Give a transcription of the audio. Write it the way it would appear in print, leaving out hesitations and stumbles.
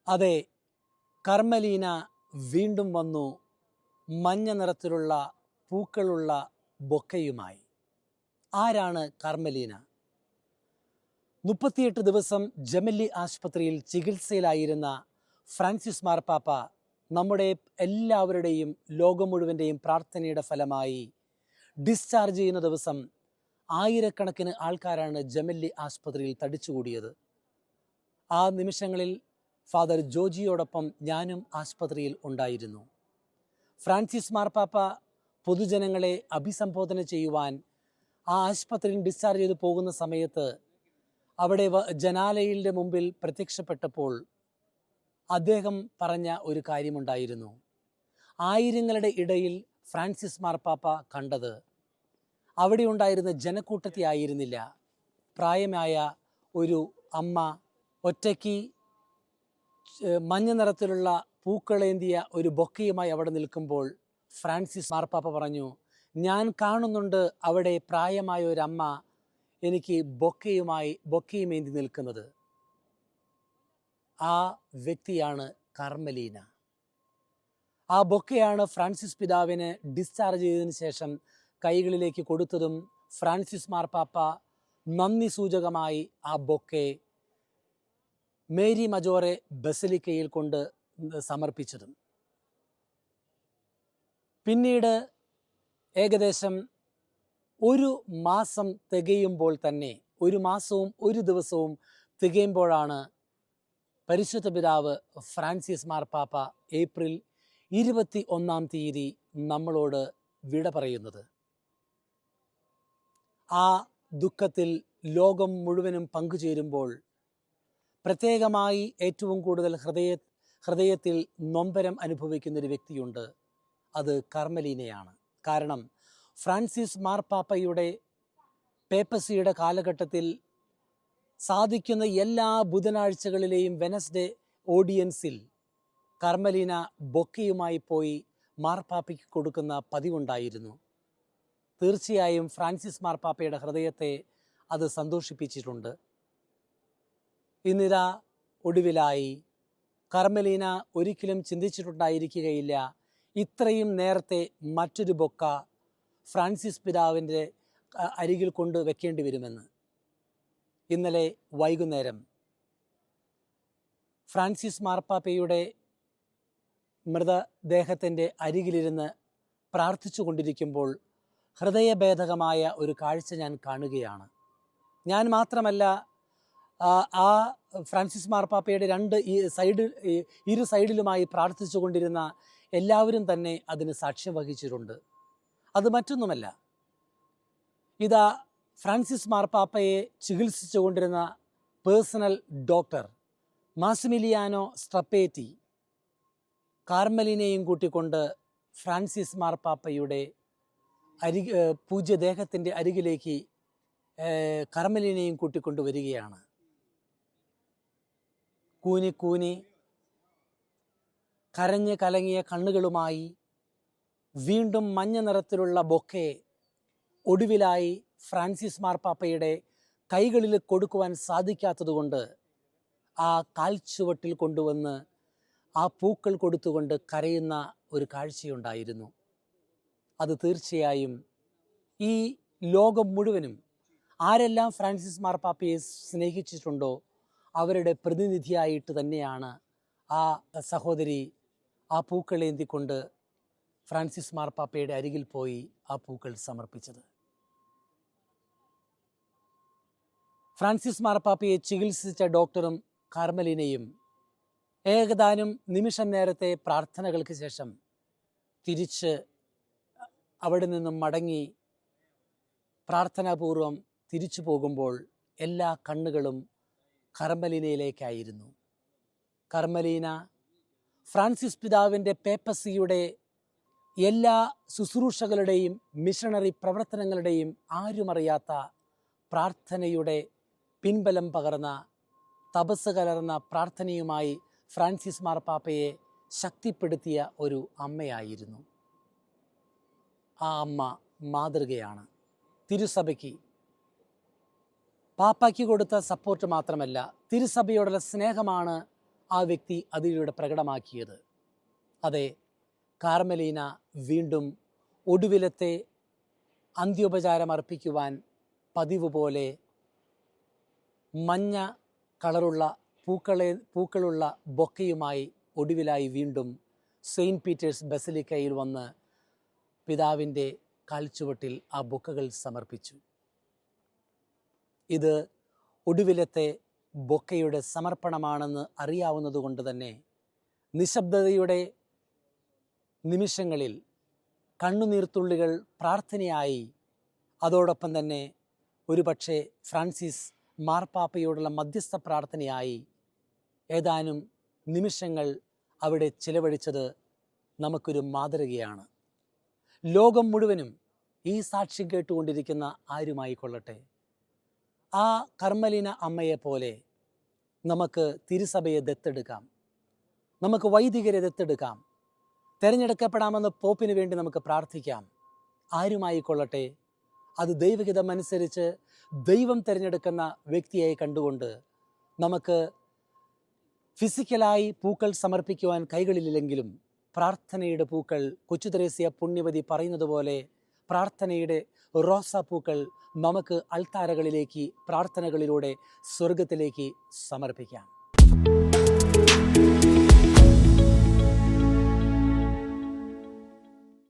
അതെ, കർമ്മലീന വീണ്ടും വന്നു മഞ്ഞ നിറത്തിലുള്ള പൂക്കളുള്ള ബൊക്കയുമായി. ആരാണ് കർമ്മലീന? 38 ദിവസം ജെമല്ലി ആശുപത്രിയിൽ ചികിത്സയിലായിരുന്ന ഫ്രാൻസിസ് മാർപ്പാപ്പ നമ്മുടെ എല്ലാവരുടെയും ലോകം മുഴുവൻ്റെയും പ്രാർത്ഥനയുടെ ഫലമായി ഡിസ്ചാർജ് ചെയ്യുന്ന ദിവസം ആയിരക്കണക്കിന് ആൾക്കാരാണ് ജെമല്ലി ആശുപത്രിയിൽ തടിച്ചുകൂടിയത്. ആ നിമിഷങ്ങളിൽ ഫാദർ ജോജിയോടൊപ്പം ഞാനും ആശുപത്രിയിൽ ഉണ്ടായിരുന്നു. ഫ്രാൻസിസ് മാർപ്പാപ്പ പൊതുജനങ്ങളെ അഭിസംബോധന ചെയ്യുവാൻ ആ ആശുപത്രിയിൽ ഡിസ്ചാർജ് ചെയ്ത് പോകുന്ന സമയത്ത് അവിടെ ജനാലയുടെ മുമ്പിൽ പ്രത്യക്ഷപ്പെട്ടപ്പോൾ അദ്ദേഹം പറഞ്ഞ ഒരു കാര്യമുണ്ടായിരുന്നു. ആയിരങ്ങളുടെ ഇടയിൽ ഫ്രാൻസിസ് മാർപ്പാപ്പ കണ്ടത് അവിടെ ഉണ്ടായിരുന്ന ജനക്കൂട്ടത്തെ ആയിരുന്നില്ല. പ്രായമായ ഒരു അമ്മ ഒറ്റയ്ക്ക് മഞ്ഞ നിറത്തിലുള്ള പൂക്കളേന്തിയ ഒരു ബൊക്കയുമായി അവിടെ നിൽക്കുമ്പോൾ ഫ്രാൻസിസ് മാർപ്പാപ്പ പറഞ്ഞു, ഞാൻ കാണുന്നുണ്ട് അവിടെ പ്രായമായ ഒരമ്മ എനിക്ക് ബൊക്കയുമേന്തി നിൽക്കുന്നത്. ആ വ്യക്തിയാണ് കർമ്മലീന. ആ ബൊക്കയാണ് ഫ്രാൻസിസ് പിതാവിന് ഡിസ്ചാർജ് ചെയ്തതിന് ശേഷം കൈകളിലേക്ക് കൊടുത്തതും ഫ്രാൻസിസ് മാർപ്പാപ്പ നന്ദി സൂചകമായി ആ ബൊക്കെ മേരി മജോറെ ബസിലിക്കയിൽ കൊണ്ട് സമർപ്പിച്ചതും. പിന്നീട് ഏകദേശം ഒരു മാസം തികയുമ്പോൾ തന്നെ, ഒരു മാസവും ഒരു ദിവസവും തികയുമ്പോഴാണ് പരിശുദ്ധ പിതാവ് ഫ്രാൻസിസ് മാർപ്പാപ്പ ഏപ്രിൽ 21-ാം തീയതി നമ്മളോട് വിട പറയുന്നത്. ആ ദുഃഖത്തിൽ ലോകം മുഴുവനും പങ്കുചേരുമ്പോൾ പ്രത്യേകമായി ഏറ്റവും കൂടുതൽ ഹൃദയത്തിൽ നൊമ്പരം അനുഭവിക്കുന്നൊരു വ്യക്തിയുണ്ട്. അത് കർമ്മലീനയാണ്. കാരണം ഫ്രാൻസിസ് മാർപ്പാപ്പയുടെ പേപ്പസിയുടെ കാലഘട്ടത്തിൽ സാധിക്കുന്ന എല്ലാ ബുധനാഴ്ചകളിലെയും വെനസ്ഡേ ഓഡിയൻസിൽ കർമ്മലീന ബൊക്കയുമായി പോയി മാർപ്പാപ്പയ്ക്ക് കൊടുക്കുന്ന പതിവുണ്ടായിരുന്നു. തീർച്ചയായും ഫ്രാൻസിസ് മാർപ്പാപ്പയുടെ ഹൃദയത്തെ അത് സന്തോഷിപ്പിച്ചിട്ടുണ്ട്. ഇന്നിതാ ഒടുവിലായി കർമ്മലീന ഒരിക്കലും ചിന്തിച്ചിട്ടുണ്ടായിരിക്കുകയില്ല ഇത്രയും നേരത്തെ മറ്റൊരു ബൊക്ക ഫ്രാൻസിസ് പിതാവിൻ്റെ അരികിൽ കൊണ്ട് വെക്കേണ്ടി വരുമെന്ന്. ഇന്നലെ വൈകുന്നേരം ഫ്രാൻസിസ് മാർപ്പാപ്പയുടെ മൃതദേഹത്തിൻ്റെ അരികിലിരുന്ന് പ്രാർത്ഥിച്ചു കൊണ്ടിരിക്കുമ്പോൾ ഹൃദയഭേദകമായ ഒരു കാഴ്ച ഞാൻ കാണുകയാണ്. ഞാൻ മാത്രമല്ല, ആ ഫ്രാൻസിസ് മാർപ്പാപ്പയുടെ ഇരു സൈഡിലുമായി പ്രാർത്ഥിച്ചു കൊണ്ടിരുന്ന എല്ലാവരും തന്നെ അതിന് സാക്ഷ്യം വഹിച്ചിട്ടുണ്ട്. അത് മറ്റൊന്നുമല്ല, ഇതാ ഫ്രാൻസിസ് മാർപ്പാപ്പയെ ചികിത്സിച്ചു കൊണ്ടിരുന്ന പേഴ്സണൽ ഡോക്ടർ മാസിമിലിയാനോ സ്ട്രപ്പേറ്റി കാർമലിനെയും കൂട്ടിക്കൊണ്ട് ഫ്രാൻസിസ് മാർപ്പാപ്പയുടെ പൂജ്യദേഹത്തിൻ്റെ അരികിലേക്ക് കർമ്മലിനെയും കൂട്ടിക്കൊണ്ട് വരികയാണ്. കൂനി കരഞ്ഞ് കലങ്ങിയ കണ്ണുകളുമായി വീണ്ടും മഞ്ഞ നിറത്തിലുള്ള ബൊക്കെ ഒടുവിലായി ഫ്രാൻസിസ് മാർപ്പാപ്പയുടെ കൈകളിൽ കൊടുക്കുവാൻ സാധിക്കാത്തതുകൊണ്ട് ആ കാൽച്ചുവട്ടിൽ കൊണ്ടുവന്ന് ആ പൂക്കൾ കൊടുത്തുകൊണ്ട് കരയുന്ന ഒരു കാഴ്ചയുണ്ടായിരുന്നു. അത് തീർച്ചയായും ഈ ലോകം മുഴുവനും ആരെല്ലാം ഫ്രാൻസിസ് മാർപ്പാപ്പയെ സ്നേഹിച്ചിട്ടുണ്ടോ അവരുടെ പ്രതിനിധിയായിട്ട് തന്നെയാണ് ആ സഹോദരി ആ പൂക്കളേന്തിക്കൊണ്ട് ഫ്രാൻസിസ് മാർപ്പാപ്പയുടെ അരികിൽ പോയി ആ പൂക്കൾ സമർപ്പിച്ചത്. ഫ്രാൻസിസ് മാർപ്പാപ്പയെ ചികിത്സിച്ച ഡോക്ടറും കാർമലിനെയും ഏകദാനം നിമിഷം നേരത്തെ പ്രാർത്ഥനകൾക്ക് ശേഷം തിരിച്ച് അവിടെ നിന്നും മടങ്ങി പ്രാർത്ഥനാപൂർവം തിരിച്ചു പോകുമ്പോൾ എല്ലാ കണ്ണുകളും കർമ്മലീനയിലേക്കായിരുന്നു. കർമ്മലീന ഫ്രാൻസിസ് പിതാവിൻ്റെ പേപ്പസിയുടെ എല്ലാ ശുശ്രൂഷകളുടെയും മിഷണറി പ്രവർത്തനങ്ങളുടെയും ആരുമറിയാത്ത പ്രാർത്ഥനയുടെ പിൻബലം പകർന്ന തപസ് കലർന്ന പ്രാർത്ഥനയുമായി ഫ്രാൻസിസ് മാർപ്പാപ്പയെ ശക്തിപ്പെടുത്തിയ ഒരു അമ്മയായിരുന്നു. ആ അമ്മ മാതൃകയാണ്. തിരുസഭയ്ക്ക് പാപ്പായ്ക്ക് കൊടുത്ത സപ്പോർട്ട് മാത്രമല്ല, തിരുസഭയോടുള്ള സ്നേഹമാണ് ആ വ്യക്തി അതിലൂടെ പ്രകടമാക്കിയത്. അതെ, കാർമലീന വീണ്ടും ഒടുവിലത്തെ അന്ത്യോപചാരം അർപ്പിക്കുവാൻ പതിവ് പോലെ മഞ്ഞ കളറുള്ള പൂക്കളുള്ള ബൊക്കയുമായി ഒടുവിലായി വീണ്ടും സെയിൻറ്റ് പീറ്റേഴ്സ് ബസിലിക്കയിൽ വന്ന് പിതാവിൻ്റെ കാൽച്ചുവട്ടിൽ ആ ബൊക്കകൾ സമർപ്പിച്ചു. ഇത് ഒടുവിലത്തെ ബൊക്കയുടെ സമർപ്പണമാണെന്ന് അറിയാവുന്നതുകൊണ്ട് തന്നെ നിശബ്ദതയുടെ നിമിഷങ്ങളിൽ കണ്ണുനീർത്തുള്ളികൾ പ്രാർത്ഥനയായി, അതോടൊപ്പം തന്നെ ഒരുപക്ഷെ ഫ്രാൻസിസ് മാർപ്പാപ്പയോടുള്ള മധ്യസ്ഥ പ്രാർത്ഥനയായി ഏതാനും നിമിഷങ്ങൾ അവിടെ ചിലവഴിച്ചത് നമുക്കൊരു മാതൃകയാണ്. ലോകം മുഴുവനും ഈ സാക്ഷ്യം കേട്ടുകൊണ്ടിരിക്കുന്ന ആരുമായിക്കൊള്ളട്ടെ, ആ കർമ്മലീന അമ്മയെപ്പോലെ നമുക്ക് തിരുസഭയെ ദത്തെടുക്കാം, നമുക്ക് വൈദികരെ ദത്തെടുക്കാം, തിരഞ്ഞെടുക്കപ്പെടാമെന്ന് പോപ്പിന് വേണ്ടി നമുക്ക് പ്രാർത്ഥിക്കാം. ആരുമായിക്കൊള്ളട്ടെ, അത് ദൈവഹിതമനുസരിച്ച് ദൈവം തിരഞ്ഞെടുക്കുന്ന വ്യക്തിയായി കണ്ടുകൊണ്ട് നമുക്ക് ഫിസിക്കലായി പൂക്കൾ സമർപ്പിക്കുവാൻ കൈകളിലെങ്കിലും പ്രാർത്ഥനയുടെ പൂക്കൾ, കൊച്ചു തെരേസ്യ പുണ്യവതി പറയുന്നത് പോലെ പ്രാർത്ഥനയുടെ റോസാപ്പൂക്കൾ നമുക്ക് അൾത്താരകളിലേക്ക് പ്രാർത്ഥനകളിലൂടെ സ്വർഗത്തിലേക്ക് സമർപ്പിക്കാം.